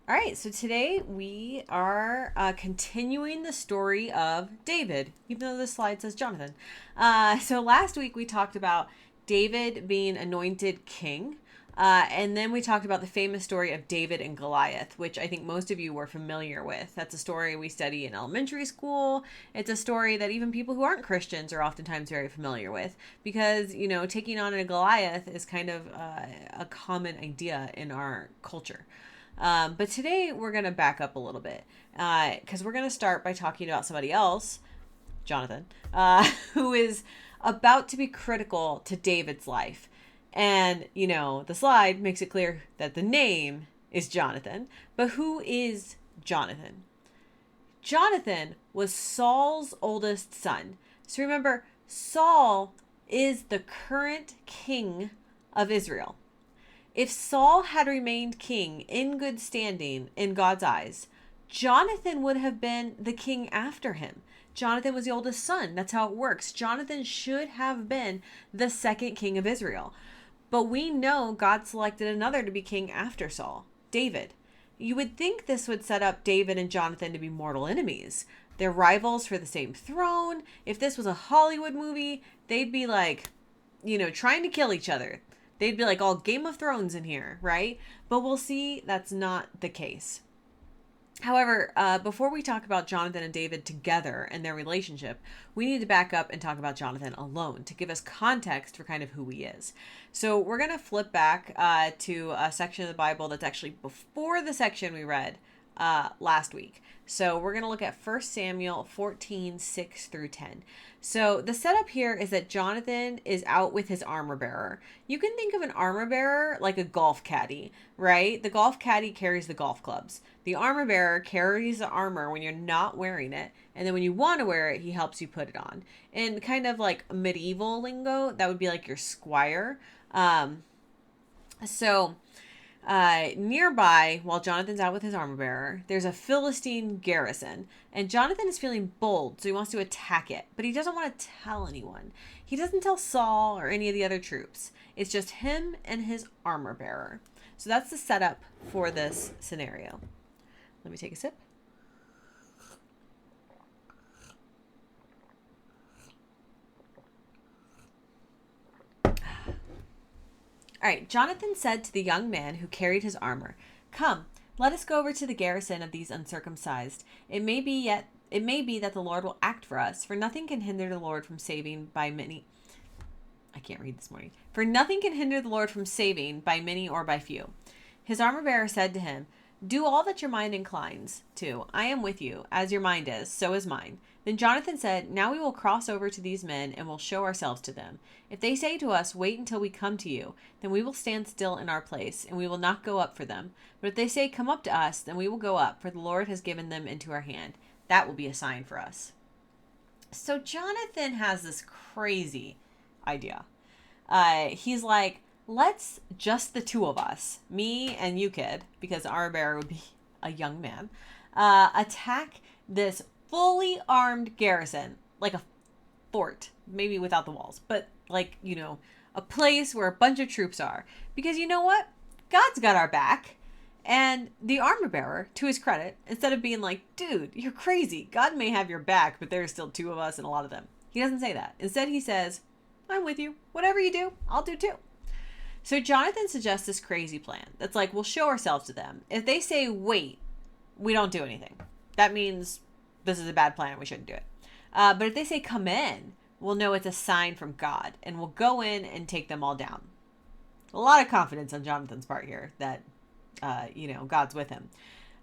All right, so today we are continuing the story of David, even though this slide says Jonathan. So last week we talked about David being anointed king, and then we talked about the famous story of David and Goliath, which I think most of you were familiar with. That's a story we study in elementary school. It's a story that even people who aren't Christians are oftentimes very familiar with because, taking on a Goliath is kind of a common idea in our culture. But today we're going to back up a little bit because we're going to start by talking about somebody else, Jonathan, who is about to be critical to David's life. And, the slide makes it clear that the name is Jonathan. But who is Jonathan? Jonathan was Saul's oldest son. So remember, Saul is the current king of Israel. If Saul had remained king in good standing in God's eyes, Jonathan would have been the king after him. Jonathan was the oldest son. That's how it works. Jonathan should have been the second king of Israel. But we know God selected another to be king after Saul, David. You would think this would set up David and Jonathan to be mortal enemies. They're rivals for the same throne. If this was a Hollywood movie, they'd be like, trying to kill each other. They'd be like all Game of Thrones in here, right? But we'll see that's not the case. However, before we talk about Jonathan and David together and their relationship, we need to back up and talk about Jonathan alone to give us context for kind of who he is. So we're going to flip back to a section of the Bible that's actually before the section we read last week. So we're going to look at 1 Samuel 14, 6 through 10. So the setup here is that Jonathan is out with his armor bearer. You can think of an armor bearer like a golf caddy, right? The golf caddy carries the golf clubs. The armor bearer carries the armor when you're not wearing it. And then when you want to wear it, he helps you put it on. In kind of like medieval lingo, that would be like your squire. Nearby, while Jonathan's out with his armor bearer, there's a Philistine garrison, and Jonathan is feeling bold, so he wants to attack it, but he doesn't want to tell anyone. He doesn't tell Saul or any of the other troops. It's just him and his armor bearer. So that's the setup for this scenario. Let me take a sip. All right, Jonathan said to the young man who carried his armor, "Come, let us go over to the garrison of these uncircumcised. It may be that the Lord will act for us, for nothing can hinder the Lord from saving by many." I can't read this morning. "For nothing can hinder the Lord from saving by many or by few." His armor bearer said to him, "Do all that your mind inclines to. I am with you, as your mind is, so is mine." Then Jonathan said, "Now we will cross over to these men and will show ourselves to them. If they say to us, 'Wait until we come to you,' then we will stand still in our place, and we will not go up for them. But if they say, 'Come up to us,' then we will go up, for the Lord has given them into our hand. That will be a sign for us." So Jonathan has this crazy idea. He's like, let's just the two of us, me and you, kid, because our bearer would be a young man, attack this fully armed garrison, like a fort, maybe without the walls, but like, a place where a bunch of troops are. Because you know what? God's got our back. And the armor bearer, to his credit, instead of being like, "Dude, you're crazy. God may have your back, but there's still two of us and a lot of them." He doesn't say that. Instead, he says, "I'm with you. Whatever you do, I'll do too." So Jonathan suggests this crazy plan. That's like, we'll show ourselves to them. If they say, "Wait," we don't do anything. That means this is a bad plan and we shouldn't do it. But if they say, "Come in," we'll know it's a sign from God and we'll go in and take them all down. A lot of confidence on Jonathan's part here that, God's with him.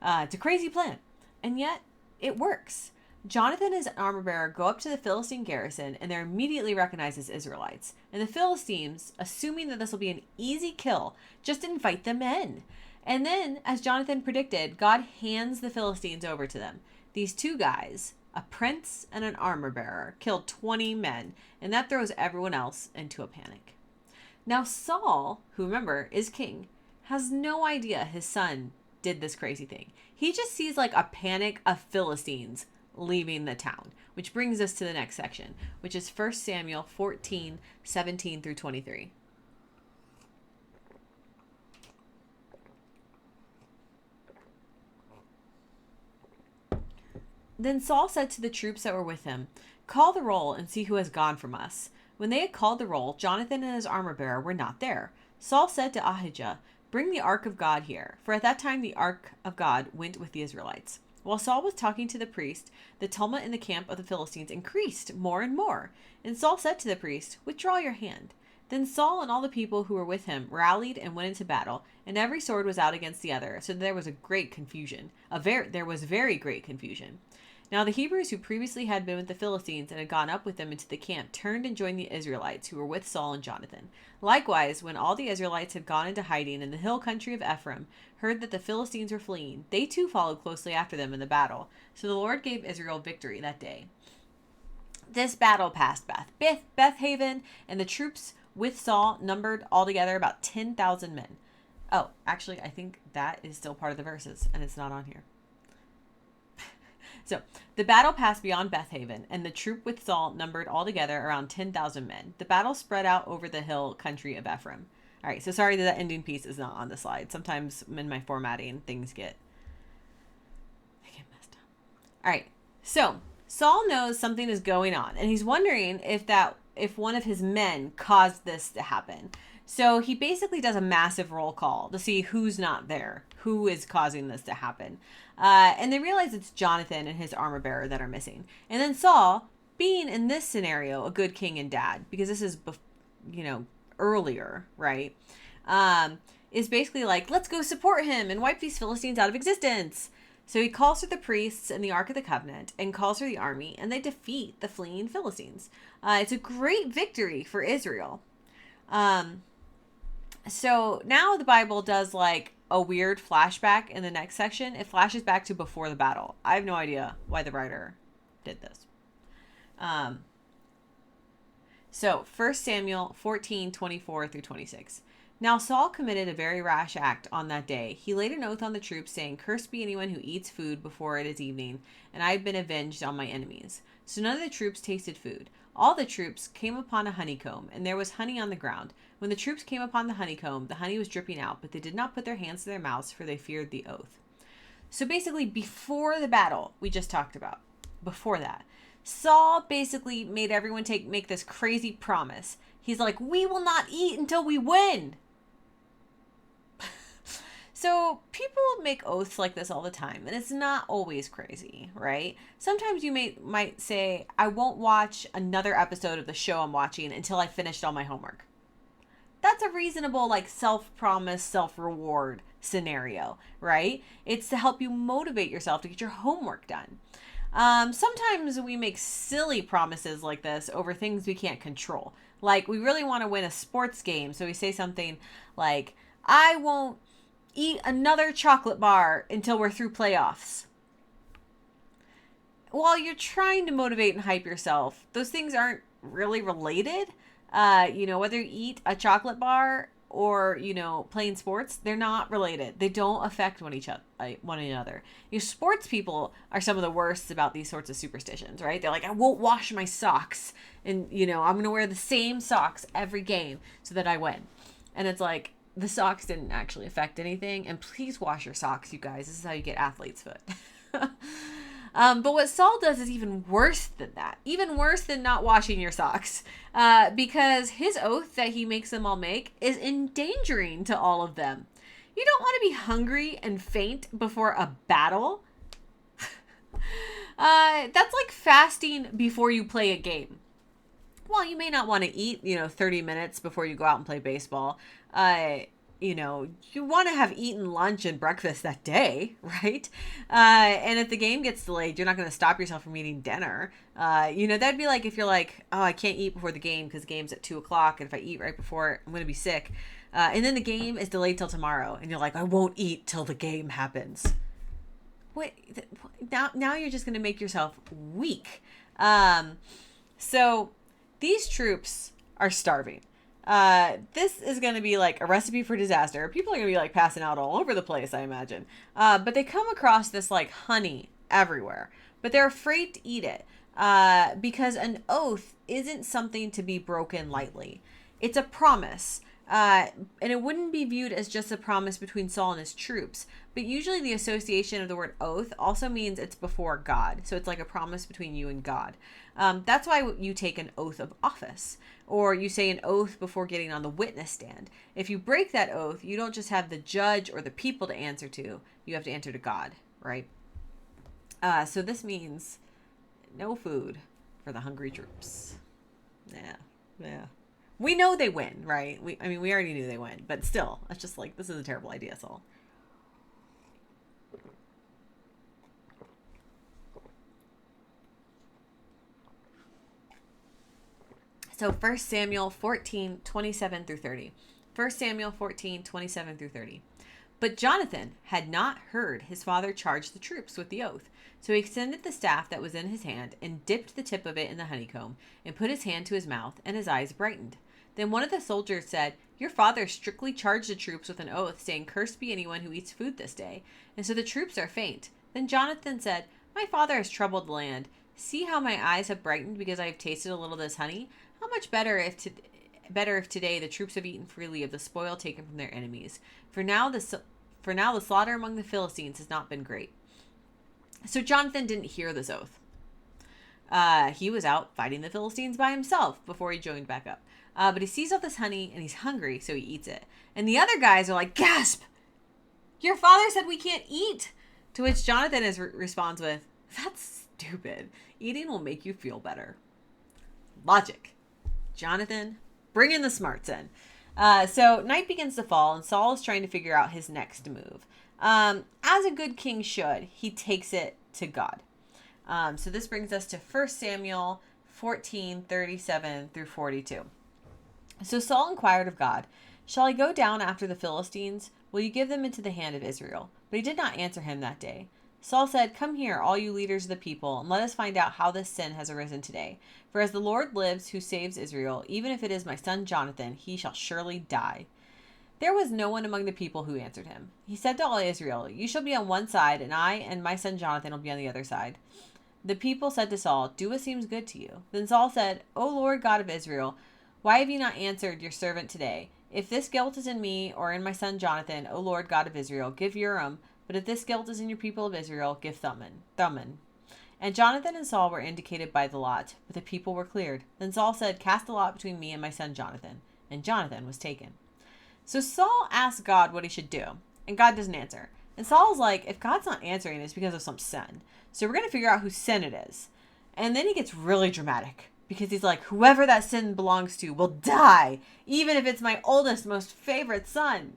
It's a crazy plan. And yet it works. Jonathan and his armor bearer go up to the Philistine garrison and they're immediately recognized as Israelites. And the Philistines, assuming that this will be an easy kill, just invite them in. And then, as Jonathan predicted, God hands the Philistines over to them. These two guys, a prince and an armor bearer, killed 20 men, and that throws everyone else into a panic. Now Saul, who remember is king, has no idea his son did this crazy thing. He just sees like a panic of Philistines leaving the town, which brings us to the next section, which is 1 Samuel 14, 17 through 23. Then Saul said to the troops that were with him, "Call the roll and see who has gone from us." When they had called the roll, Jonathan and his armor bearer were not there. Saul said to Ahijah, "Bring the ark of God here," for at that time the ark of God went with the Israelites. While Saul was talking to the priest, the tumult in the camp of the Philistines increased more and more. And Saul said to the priest, "Withdraw your hand." Then Saul and all the people who were with him rallied and went into battle, and every sword was out against the other, so there was a great confusion. There was very great confusion. Now the Hebrews who previously had been with the Philistines and had gone up with them into the camp turned and joined the Israelites who were with Saul and Jonathan. Likewise, when all the Israelites had gone into hiding in the hill country of Ephraim, heard that the Philistines were fleeing, they too followed closely after them in the battle. So the Lord gave Israel victory that day. This battle passed Bethaven, and the troops with Saul numbered altogether about 10,000 men. Oh, actually, I think that is still part of the verses, and it's not on here. So, the battle passed beyond Bethaven, and the troop with Saul numbered altogether around 10,000 men. The battle spread out over the hill country of Ephraim. All right, so sorry that ending piece is not on the slide. Sometimes in my formatting, things get messed up. All right, so Saul knows something is going on, and he's wondering if one of his men caused this to happen. So he basically does a massive roll call to see who's not there, who is causing this to happen. And they realize it's Jonathan and his armor bearer that are missing. And then Saul, being in this scenario a good king and dad, because this is, earlier, right? Is basically like, let's go support him and wipe these Philistines out of existence. So he calls for the priests and the Ark of the Covenant and calls for the army, and they defeat the fleeing Philistines. It's a great victory for Israel. So now the Bible does like a weird flashback in the next section. It flashes back to before the battle. I have no idea why the writer did this. So 1 Samuel 14:24-26. Now Saul committed a very rash act on that day. He laid an oath on the troops, saying, "Cursed be anyone who eats food before it is evening, and I have been avenged on my enemies." So none of the troops tasted food. All the troops came upon a honeycomb, and there was honey on the ground. When the troops came upon the honeycomb, the honey was dripping out, but they did not put their hands to their mouths, for they feared the oath. So basically, before the battle we just talked about, before that, Saul basically made everyone make this crazy promise. He's like, "We will not eat until we win." So people make oaths like this all the time, and it's not always crazy, right? Sometimes you might say, "I won't watch another episode of the show I'm watching until I finished all my homework." That's a reasonable, like, self-promise, self-reward scenario, right? It's to help you motivate yourself to get your homework done. Sometimes we make silly promises like this over things we can't control. Like, we really want to win a sports game, so we say something like, "I won't eat another chocolate bar until we're through playoffs." While you're trying to motivate and hype yourself, those things aren't really related. Whether you eat a chocolate bar or, playing sports, they're not related. They don't affect one another. Sports people are some of the worst about these sorts of superstitions, right? They're like, "I won't wash my socks, and, I'm going to wear the same socks every game so that I win." And it's like, the socks didn't actually affect anything. And please wash your socks, you guys. This is how you get athlete's foot. But what Saul does is even worse than that. Even worse than not washing your socks. Because his oath that he makes them all make is endangering to all of them. You don't want to be hungry and faint before a battle. That's like fasting before you play a game. Well, you may not want to eat, 30 minutes before you go out and play baseball. You want to have eaten lunch and breakfast that day, right? And if the game gets delayed, you're not going to stop yourself from eating dinner. That'd be like if you're like, "Oh, I can't eat before the game because the game's at 2:00. And if I eat right before, I'm going to be sick." And then the game is delayed till tomorrow. And you're like, "I won't eat till the game happens." Wait, now you're just going to make yourself weak. So these troops are starving. This is going to be like a recipe for disaster. People are going to be like passing out all over the place, I imagine. But they come across this like honey everywhere, but they're afraid to eat it, because an oath isn't something to be broken lightly. It's a promise. And it wouldn't be viewed as just a promise between Saul and his troops, but usually the association of the word oath also means it's before God. So it's like a promise between you and God. That's why you take an oath of office, or you say an oath before getting on the witness stand. If you break that oath, you don't just have the judge or the people to answer to, you have to answer to God, right? So this means no food for the hungry troops. Yeah. We know they win, right? We already knew they win, but still, it's just like, this is a terrible idea, Saul. So 1 Samuel 14, 27 through 30. 1 Samuel 14, 27 through 30. But Jonathan had not heard his father charge the troops with the oath. So he extended the staff that was in his hand and dipped the tip of it in the honeycomb and put his hand to his mouth, and his eyes brightened. Then one of the soldiers said, "Your father strictly charged the troops with an oath, saying, 'Cursed be anyone who eats food this day.' And so the troops are faint." Then Jonathan said, "My father has troubled the land. See how my eyes have brightened because I have tasted a little of this honey? How much better if today the troops have eaten freely of the spoil taken from their enemies. For now the slaughter among the Philistines has not been great." So Jonathan didn't hear this oath. He was out fighting the Philistines by himself before he joined back up. But he sees all this honey and he's hungry, so he eats it. And the other guys are like, "Gasp! Your father said we can't eat." To which Jonathan responds with, "That's stupid. Eating will make you feel better." Logic. Jonathan, bring in the smarts in. So night begins to fall, and Saul is trying to figure out his next move. As a good king should, he takes it to God. So this brings us to 1 Samuel 14, 37 through 42. So Saul inquired of God, "Shall I go down after the Philistines? Will you give them into the hand of Israel?" But he did not answer him that day. Saul said, "Come here, all you leaders of the people, and let us find out how this sin has arisen today. For as the Lord lives who saves Israel, even if it is my son Jonathan, he shall surely die." There was no one among the people who answered him. He said to all Israel, "You shall be on one side, and I and my son Jonathan will be on the other side." The people said to Saul, "Do what seems good to you." Then Saul said, "O Lord God of Israel, why have you not answered your servant today? If this guilt is in me or in my son Jonathan, O Lord God of Israel, give Urim. But if this guilt is in your people of Israel, give Thummim." And Jonathan and Saul were indicated by the lot, but the people were cleared. Then Saul said, "Cast a lot between me and my son Jonathan." And Jonathan was taken. So Saul asked God what he should do, and God doesn't answer. And Saul's like, if God's not answering, it's because of some sin. So we're going to figure out whose sin it is. And then he gets really dramatic, because he's like, whoever that sin belongs to will die, even if it's my oldest, most favorite son.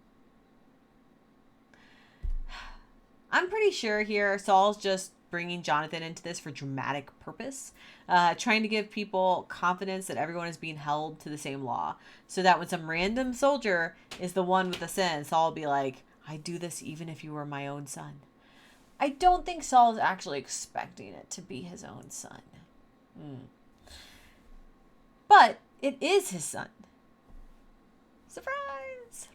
I'm pretty sure here Saul's just bringing Jonathan into this for dramatic purpose, trying to give people confidence that everyone is being held to the same law, so that when some random soldier is the one with the sin, Saul will be like, "I do this even if you were my own son." I don't think Saul is actually expecting it to be his own son. But it is his son. Surprise!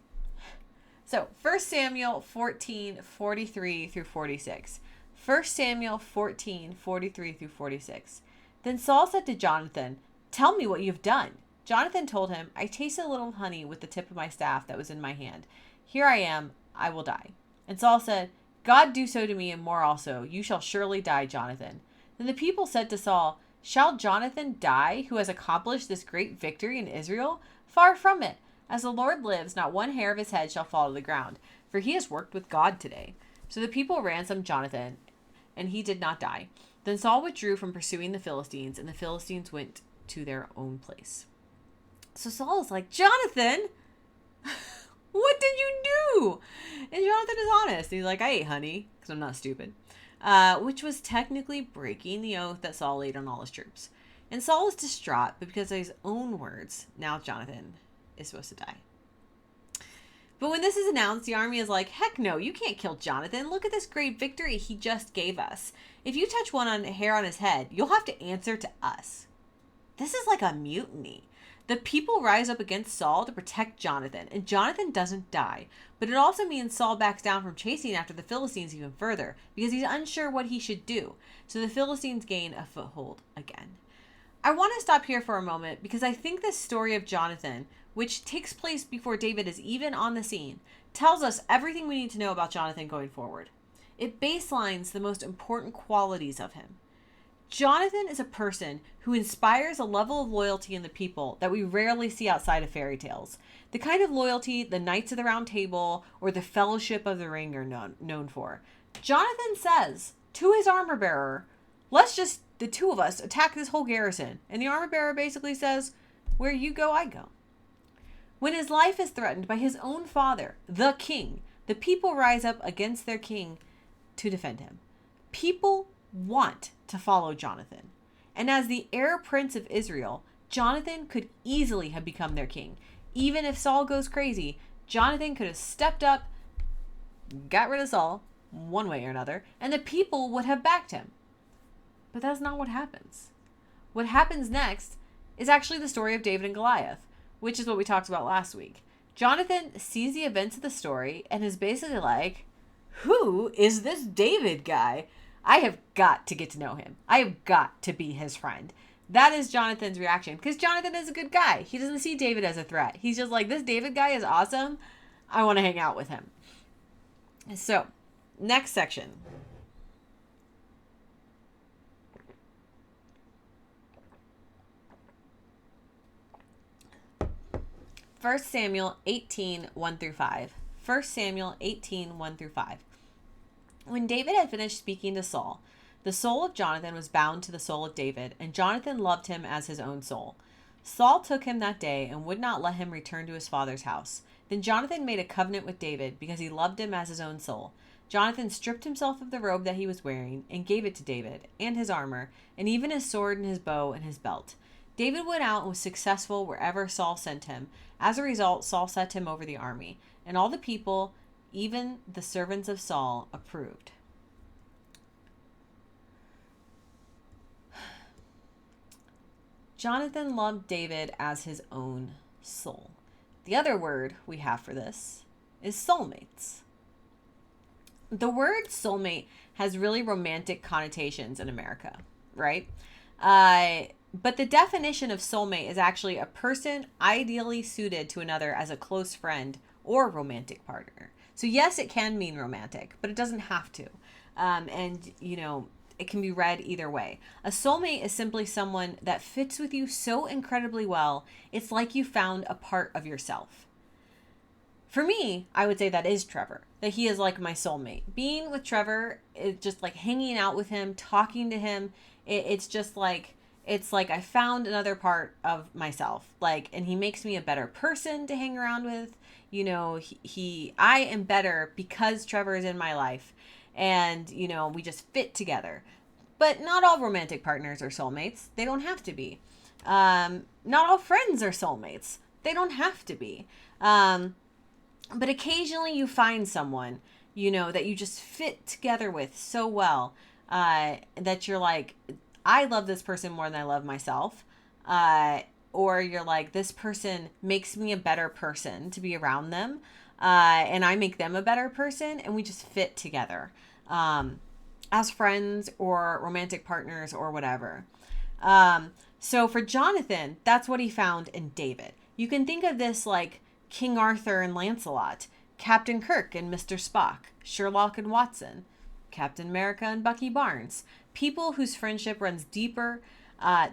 So 1 Samuel 14, 43 through 46. 1 Samuel 14, 43 through 46. Then Saul said to Jonathan, "Tell me what you've done." Jonathan told him, "I tasted a little honey with the tip of my staff that was in my hand. Here I am, I will die." And Saul said, "God do so to me and more also. You shall surely die, Jonathan." Then the people said to Saul, "Shall Jonathan die, who has accomplished this great victory in Israel? Far from it. As the Lord lives, not one hair of his head shall fall to the ground, for he has worked with God today." So the people ransomed Jonathan, and he did not die. Then Saul withdrew from pursuing the Philistines, and the Philistines went to their own place. So Saul is like, "Jonathan, what did you do?" And Jonathan is honest. He's like, "I ate honey, because I'm not stupid." Which was technically breaking the oath that Saul laid on all his troops. And Saul is distraught, but because of his own words, now Jonathan is supposed to die. But when this is announced, the army is like, "Heck no, you can't kill Jonathan. Look at this great victory he just gave us. If you touch one hair on his head, you'll have to answer to us." This is like a mutiny. The people rise up against Saul to protect Jonathan, and Jonathan doesn't die. But it also means Saul backs down from chasing after the Philistines even further, because he's unsure what he should do. So the Philistines gain a foothold again. I want to stop here for a moment because I think this story of Jonathan, which takes place before David is even on the scene, tells us everything we need to know about Jonathan going forward. It baselines the most important qualities of him. Jonathan is a person who inspires a level of loyalty in the people that we rarely see outside of fairy tales. The kind of loyalty the Knights of the Round Table or the Fellowship of the Ring are known for. Jonathan says to his armor bearer, let's just, the two of us, attack this whole garrison. And the armor bearer basically says, where you go, I go. When his life is threatened by his own father, the king, the people rise up against their king to defend him. People want to follow Jonathan. And as the heir prince of Israel, Jonathan could easily have become their king. Even if Saul goes crazy, Jonathan could have stepped up, got rid of Saul, one way or another, and the people would have backed him. But that's not what happens. What happens next is actually the story of David and Goliath, which is what we talked about last week. Jonathan sees the events of the story and is basically like, who is this David guy? I have got to get to know him. I have got to be his friend. That is Jonathan's reaction, because Jonathan is a good guy. He doesn't see David as a threat. He's just like, this David guy is awesome. I want to hang out with him. So, next section. 1 Samuel 18, 1 through 5. 1 Samuel 18, 1 through 5. When David had finished speaking to Saul, the soul of Jonathan was bound to the soul of David, and Jonathan loved him as his own soul. Saul took him that day and would not let him return to his father's house. Then Jonathan made a covenant with David because he loved him as his own soul. Jonathan stripped himself of the robe that he was wearing and gave it to David, and his armor, and even his sword and his bow and his belt. David went out and was successful wherever Saul sent him. As a result, Saul set him over the army, and all the people, even the servants of Saul, approved. Jonathan loved David as his own soul. The other word we have for this is soulmates. The word soulmate has really romantic connotations in America, right? But the definition of soulmate is actually a person ideally suited to another as a close friend or romantic partner. So yes, it can mean romantic, but it doesn't have to. It can be read either way. A soulmate is simply someone that fits with you so incredibly well, it's like you found a part of yourself. For me, I would say that is Trevor, that he is like my soulmate. Being with Trevor, is just like hanging out with him, talking to him. It's like I found another part of myself. And he makes me a better person to hang around with. I am better because Trevor is in my life. And, we just fit together. But not all romantic partners are soulmates. They don't have to be. Not all friends are soulmates. They don't have to be. But occasionally you find someone, that you just fit together with so well that you're like, I love this person more than I love myself. Or you're like, this person makes me a better person to be around them. And I make them a better person, and we just fit together as friends or romantic partners or whatever. So for Jonathan, that's what he found in David. You can think of this like King Arthur and Lancelot, Captain Kirk and Mr. Spock, Sherlock and Watson, Captain America and Bucky Barnes. People whose friendship runs deeper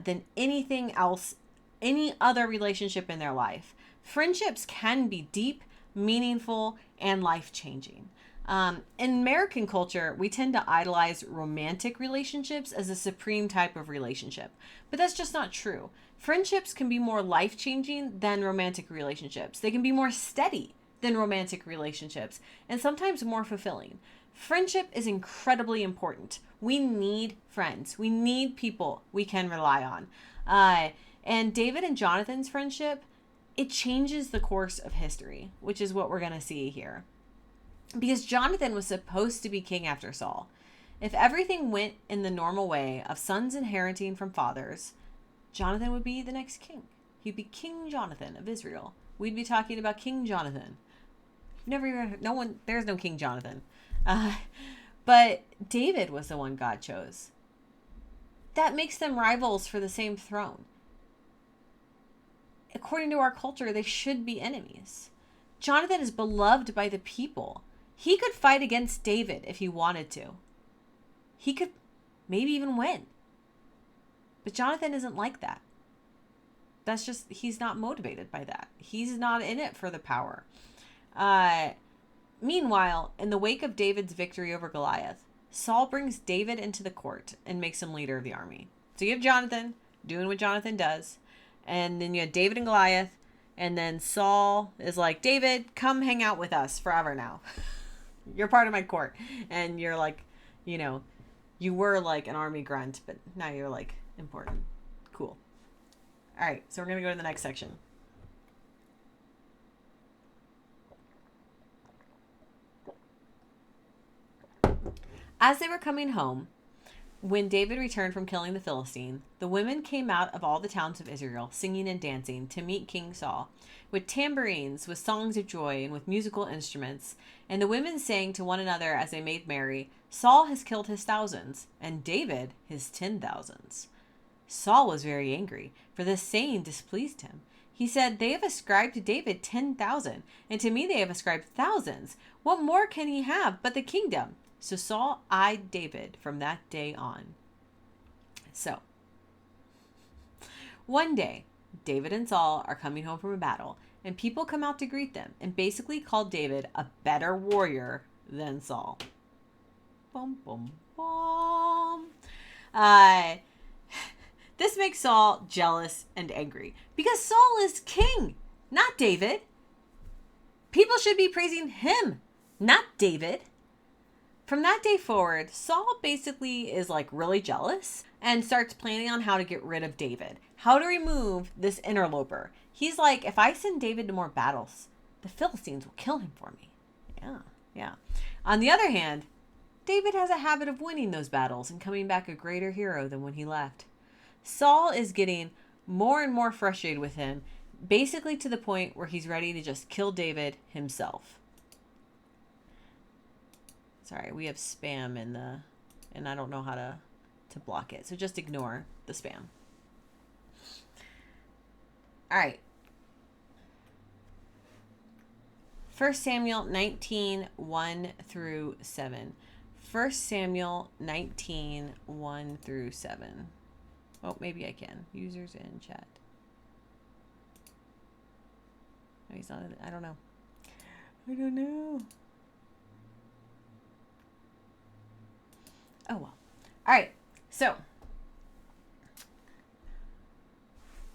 than anything else, any other relationship in their life. Friendships can be deep, meaningful, and life-changing. In American culture, we tend to idolize romantic relationships as a supreme type of relationship, but that's just not true. Friendships can be more life-changing than romantic relationships. They can be more steady than romantic relationships, and sometimes more fulfilling. Friendship is incredibly important. We need friends. We need people we can rely on. And David and Jonathan's friendship, it changes the course of history, which is what we're going to see here. Because Jonathan was supposed to be king after Saul. If everything went in the normal way of sons inheriting from fathers, Jonathan would be the next king. He'd be King Jonathan of Israel. We'd be talking about King Jonathan. There's no King Jonathan. But David was the one God chose. that makes them rivals for the same throne. According to our culture, they should be enemies. Jonathan is beloved by the people. He could fight against David if he wanted to. He could maybe even win. But Jonathan isn't like that. That's just, he's not motivated by that. He's not in it for the power. Meanwhile, in the wake of David's victory over Goliath, Saul brings David into the court and makes him leader of the army. So you have Jonathan doing what Jonathan does. And then you have David and Goliath. And then Saul is like, David, come hang out with us forever now. You're part of my court. And you're like, you know, you were like an army grunt, but now you're like important. Cool. All right, so we're going to go to the next section. As they were coming home, when David returned from killing the Philistine, the women came out of all the towns of Israel, singing and dancing, to meet King Saul, with tambourines, with songs of joy, and with musical instruments. And the women sang to one another as they made merry, Saul has killed his thousands, and David his 10,000s. Saul was very angry, for this saying displeased him. He said, they have ascribed to David 10,000, and to me they have ascribed thousands. What more can he have but the kingdom? So Saul eyed David from that day on. So, one day, David and Saul are coming home from a battle, and people come out to greet them, and basically called David a better warrior than Saul. Boom, boom, boom. This makes Saul jealous and angry, because Saul is king, not David. People should be praising him, not David. From that day forward, Saul basically is like really jealous and starts planning on how to get rid of David, how to remove this interloper. He's like, if I send David to more battles, the Philistines will kill him for me. Yeah. On the other hand, David has a habit of winning those battles and coming back a greater hero than when he left. Saul is getting more and more frustrated with him, basically to the point where he's ready to just kill David himself. Sorry, we have spam and I don't know how to block it. So just ignore the spam. All right. 1 Samuel 19, 1 through 7. 1 Samuel 19, 1 through 7. Oh, maybe I can. Users in chat. No, he's not. I don't know. Oh, well. All right. So,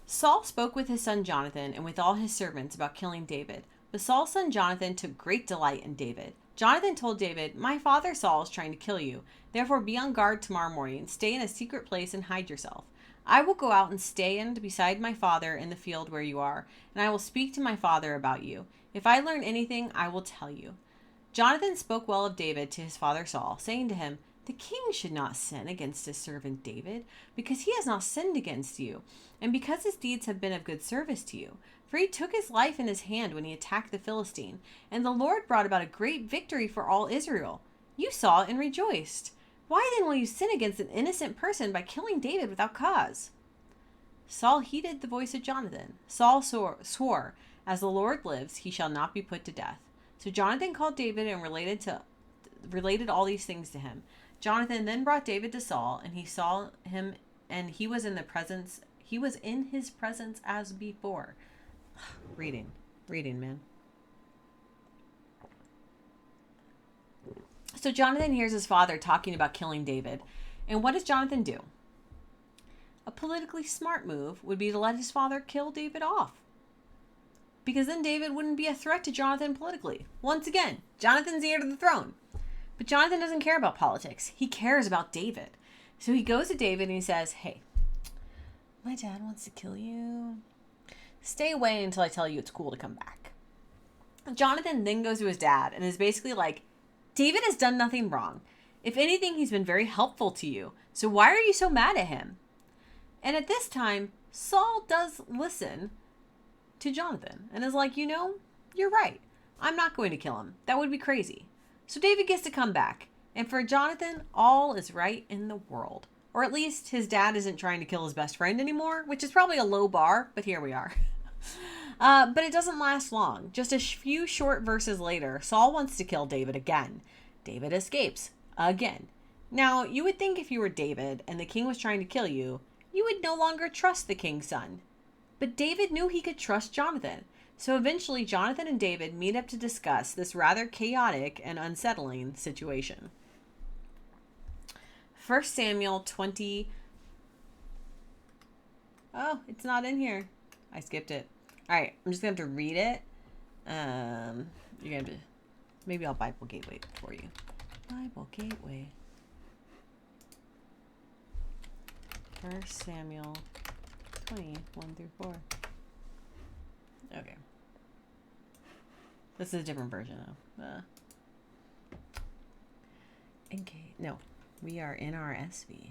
Saul spoke with his son Jonathan and with all his servants about killing David. But Saul's son Jonathan took great delight in David. Jonathan told David, my father Saul is trying to kill you. Therefore, be on guard tomorrow morning. Stay in a secret place and hide yourself. I will go out and stand beside my father in the field where you are, and I will speak to my father about you. If I learn anything, I will tell you. Jonathan spoke well of David to his father Saul, saying to him, the king should not sin against his servant David, because he has not sinned against you, and because his deeds have been of good service to you. For he took his life in his hand when he attacked the Philistine, and the Lord brought about a great victory for all Israel. You saw it and rejoiced. Why then will you sin against an innocent person by killing David without cause? Saul heeded the voice of Jonathan. Saul swore, as the Lord lives, he shall not be put to death. So Jonathan called David and related all these things to him. Jonathan then brought David to Saul, and he saw him, and he was in his presence as before. Reading, man. So Jonathan hears his father talking about killing David. And what does Jonathan do? A politically smart move would be to let his father kill David off, because then David wouldn't be a threat to Jonathan politically. Once again, Jonathan's the heir to the throne. But Jonathan doesn't care about politics. He cares about David. So he goes to David and he says, hey, my dad wants to kill you. Stay away until I tell you it's cool to come back. Jonathan then goes to his dad and is basically like, David has done nothing wrong. If anything, he's been very helpful to you. So why are you so mad at him? And at this time, Saul does listen to Jonathan and is like, you're right. I'm not going to kill him. That would be crazy. So David gets to come back. And for Jonathan, all is right in the world. Or at least his dad isn't trying to kill his best friend anymore, which is probably a low bar, but here we are. But it doesn't last long. Just a few short verses later, Saul wants to kill David again. David escapes. Again. Now, you would think if you were David and the king was trying to kill you, you would no longer trust the king's son. But David knew he could trust Jonathan. So eventually, Jonathan and David meet up to discuss this rather chaotic and unsettling situation. 1 Samuel 20. Oh, it's not in here. I skipped it. All right, I'm just going to have to read it. You're going to maybe I'll Bible Gateway it for you. Bible Gateway. 1 Samuel 20, 1 through 4. Okay. This is a different version though. Okay, no. We are NRSV.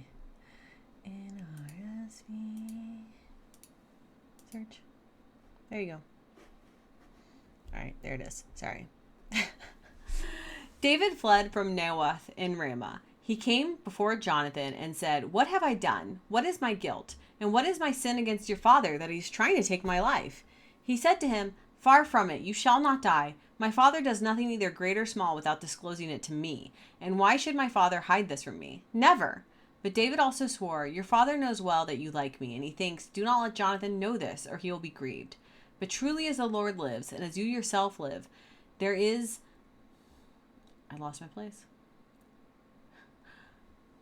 NRSV. Search. There you go. Alright, there it is. Sorry. David fled from Naioth in Ramah. He came before Jonathan and said, "What have I done? What is my guilt? And what is my sin against your father that he's trying to take my life?" He said to him, "Far from it, you shall not die. My father does nothing either great or small without disclosing it to me. And why should my father hide this from me? Never." But David also swore, "Your father knows well that you like me, and he thinks, do not let Jonathan know this, or he will be grieved. But truly as the Lord lives, and as you yourself live, there is..." I lost my place.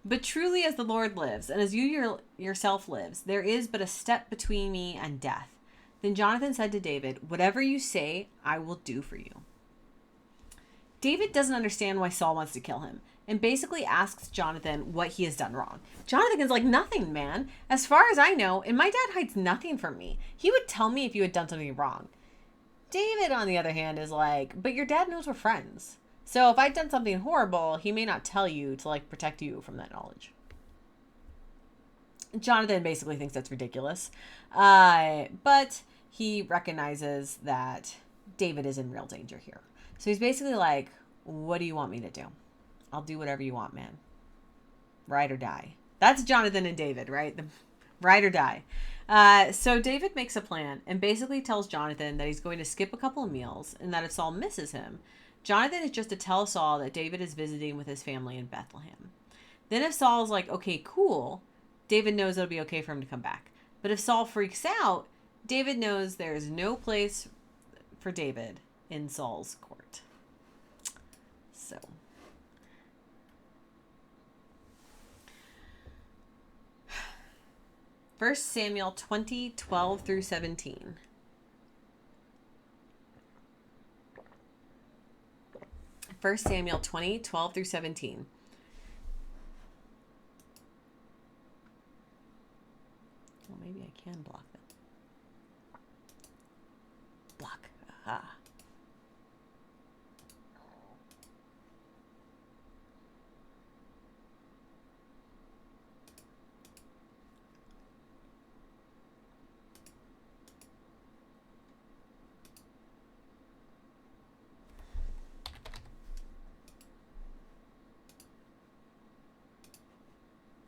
"But truly as the Lord lives, and as you yourself lives, there is but a step between me and death." Then Jonathan said to David, "Whatever you say, I will do for you." David doesn't understand why Saul wants to kill him, and basically asks Jonathan what he has done wrong. Jonathan's like, "Nothing, man. As far as I know, and my dad hides nothing from me. He would tell me if you had done something wrong." David, on the other hand, is like, "But your dad knows we're friends. So if I'd done something horrible, he may not tell you to protect you from that knowledge." Jonathan basically thinks that's ridiculous. But he recognizes that David is in real danger here. So he's basically like, "What do you want me to do? I'll do whatever you want, man. Ride or die." That's Jonathan and David, right? The ride or die. So David makes a plan and basically tells Jonathan that he's going to skip a couple of meals and that if Saul misses him, Jonathan is just to tell Saul that David is visiting with his family in Bethlehem. Then if Saul's like, "Okay, cool," David knows it'll be okay for him to come back. But if Saul freaks out, David knows there's no place for David in Saul's court. So. First Samuel 20, 12 through 17. First Samuel 20, 12 through 17. Well, maybe I can block them. Block. Aha.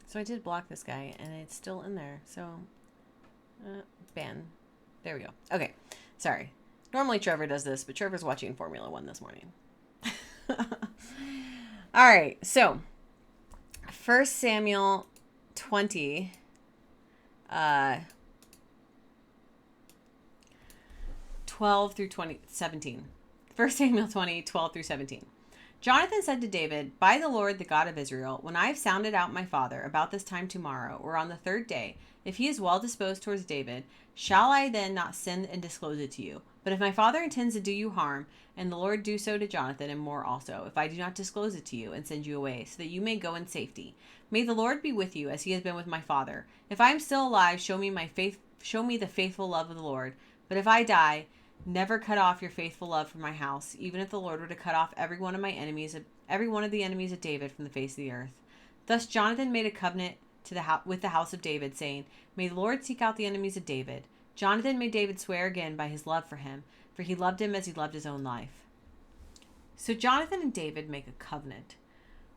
So I did block this guy, and it's still in there. So, ban. There we go. Okay. Sorry. Normally Trevor does this, but Trevor's watching Formula One this morning. All right. So, 1 Samuel 20. 12 through 17. 1 Samuel 20, 12 through 17. Jonathan said to David, "By the Lord, the God of Israel, when I have sounded out my father about this time tomorrow, or on the third day, if he is well disposed towards David, shall I then not send and disclose it to you? But if my father intends to do you harm, and the Lord do so to Jonathan, and more also, if I do not disclose it to you and send you away, so that you may go in safety, may the Lord be with you as he has been with my father. If I am still alive, show me the faithful love of the Lord. But if I die, never cut off your faithful love from my house, even if the Lord were to cut off every one of the enemies of David from the face of the earth." Thus Jonathan made a covenant with the house of David, saying, "May the Lord seek out the enemies of David." Jonathan made David swear again by his love for him, for he loved him as he loved his own life. So Jonathan and David make a covenant.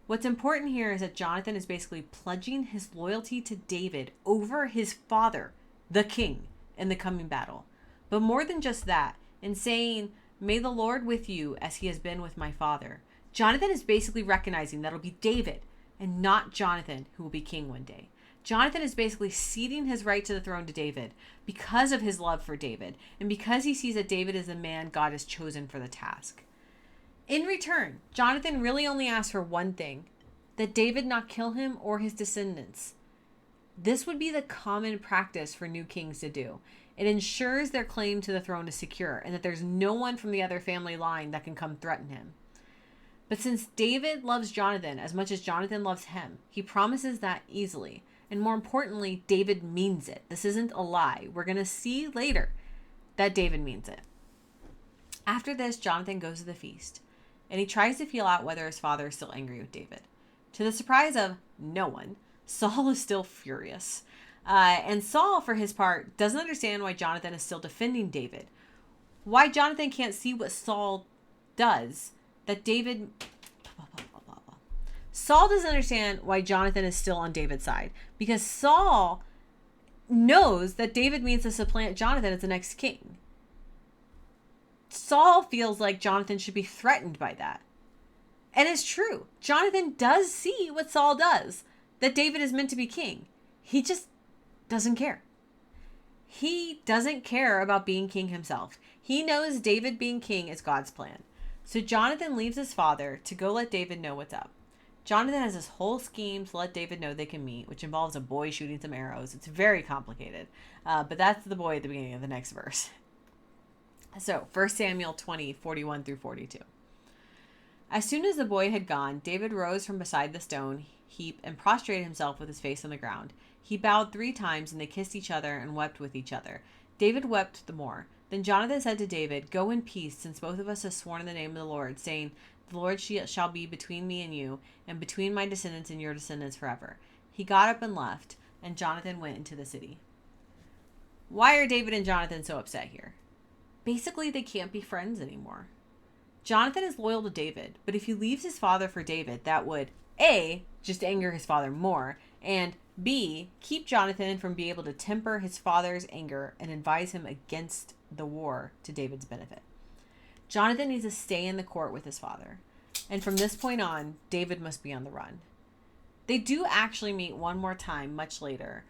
What's important here is that Jonathan is basically pledging his loyalty to David over his father, the king, in the coming battle. But more than just that, in saying, "May the Lord with you as he has been with my father," Jonathan is basically recognizing that it'll be David and not Jonathan who will be king one day. Jonathan is basically ceding his right to the throne to David because of his love for David and because he sees that David is the man God has chosen for the task. In return, Jonathan really only asks for one thing: that David not kill him or his descendants. This would be the common practice for new kings to do. It ensures their claim to the throne is secure and that there's no one from the other family line that can come threaten him. But since David loves Jonathan as much as Jonathan loves him, he promises that easily. And more importantly, David means it. This isn't a lie. We're going to see later that David means it. After this, Jonathan goes to the feast, and he tries to feel out whether his father is still angry with David. To the surprise of no one, Saul is still furious. And Saul, for his part, doesn't understand why Jonathan is still defending David. Why Jonathan can't see what Saul does, that David... Saul doesn't understand why Jonathan is still on David's side, because Saul knows that David means to supplant Jonathan as the next king. Saul feels like Jonathan should be threatened by that. And it's true. Jonathan does see what Saul does, that David is meant to be king. He just doesn't care. He doesn't care about being king himself. He knows David being king is God's plan. So Jonathan leaves his father to go let David know what's up. Jonathan has this whole scheme to let David know they can meet, which involves a boy shooting some arrows. It's very complicated. But that's the boy at the beginning of the next verse. So 1 Samuel 20, 41 through 42. As soon as the boy had gone, David rose from beside the stone heap and prostrated himself with his face on the ground. He bowed 3 times, and they kissed each other and wept with each other. David wept the more. Then Jonathan said to David, "Go in peace, since both of us have sworn in the name of the Lord, saying, 'The Lord shall be between me and you, and between my descendants and your descendants forever.'" He got up and left, and Jonathan went into the city. Why are David and Jonathan so upset here? Basically, they can't be friends anymore. Jonathan is loyal to David, but if he leaves his father for David, that would A, just anger his father more, and B, keep Jonathan from being able to temper his father's anger and advise him against the war to David's benefit. Jonathan needs to stay in the court with his father, and from this point on, David must be on the run. They do actually meet one more time much later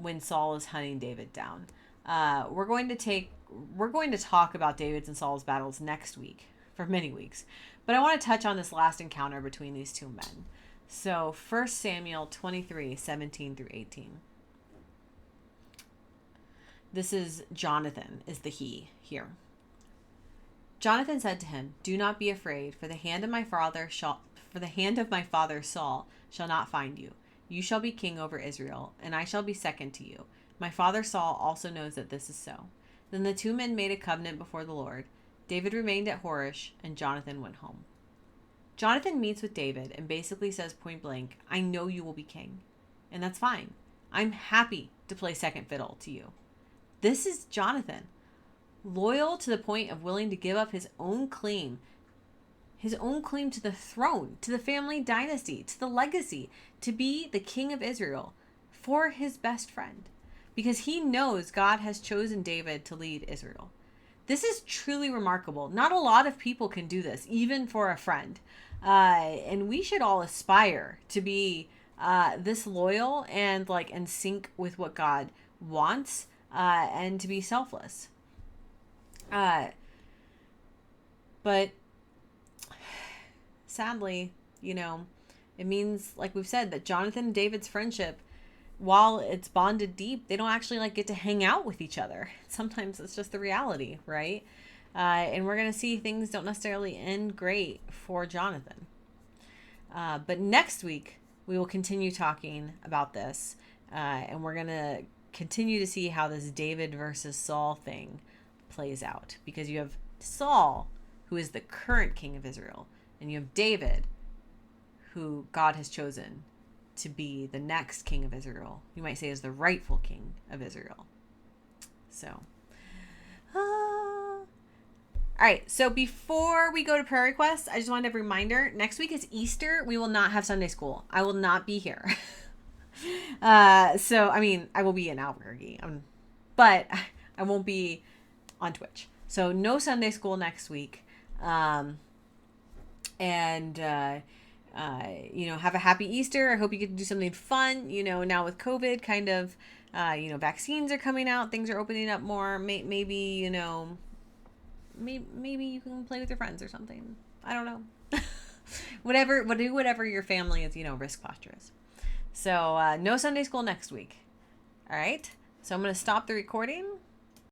when Saul is hunting David down. We're going to talk about David's and Saul's battles next week, for many weeks. But I want to touch on this last encounter between these two men. So 1 Samuel 23, 17 through 18. This is Jonathan, is the he here. Jonathan said to him, "Do not be afraid, for the hand of my father Saul shall not find you. You shall be king over Israel, and I shall be second to you. My father Saul also knows that this is so." Then the 2 men made a covenant before the Lord. David remained at Horish, and Jonathan went home. Jonathan meets with David and basically says point blank, "I know you will be king, and that's fine. I'm happy to play second fiddle to you." This is Jonathan, loyal to the point of willing to give up his own claim to the throne, to the family dynasty, to the legacy, to be the king of Israel for his best friend, because he knows God has chosen David to lead Israel. This is truly remarkable. Not a lot of people can do this, even for a friend. And we should all aspire to be this loyal and in sync with what God wants, and to be selfless. But sadly, it means, like we've said, that Jonathan and David's friendship, while it's bonded deep, they don't actually get to hang out with each other. Sometimes it's just the reality, right? And we're going to see things don't necessarily end great for Jonathan. But next week, we will continue talking about this. And we're going to continue to see how this David versus Saul thing plays out. Because you have Saul, who is the current king of Israel, and you have David, who God has chosen to be the next king of Israel. You might say is the rightful king of Israel. So, all All right. So before we go to prayer requests, I just wanted a reminder. Next week is Easter. We will not have Sunday school. I will not be here. So, I mean, I will be in Albuquerque, but I won't be on Twitch. So no Sunday school next week. And have a happy Easter. I hope you get to do something fun. Now with COVID, kind of, vaccines are coming out, things are opening up more. Maybe you can play with your friends or something. I don't know. whatever your family is, risk posture is. So no Sunday school next week. All right. So I'm gonna stop the recording.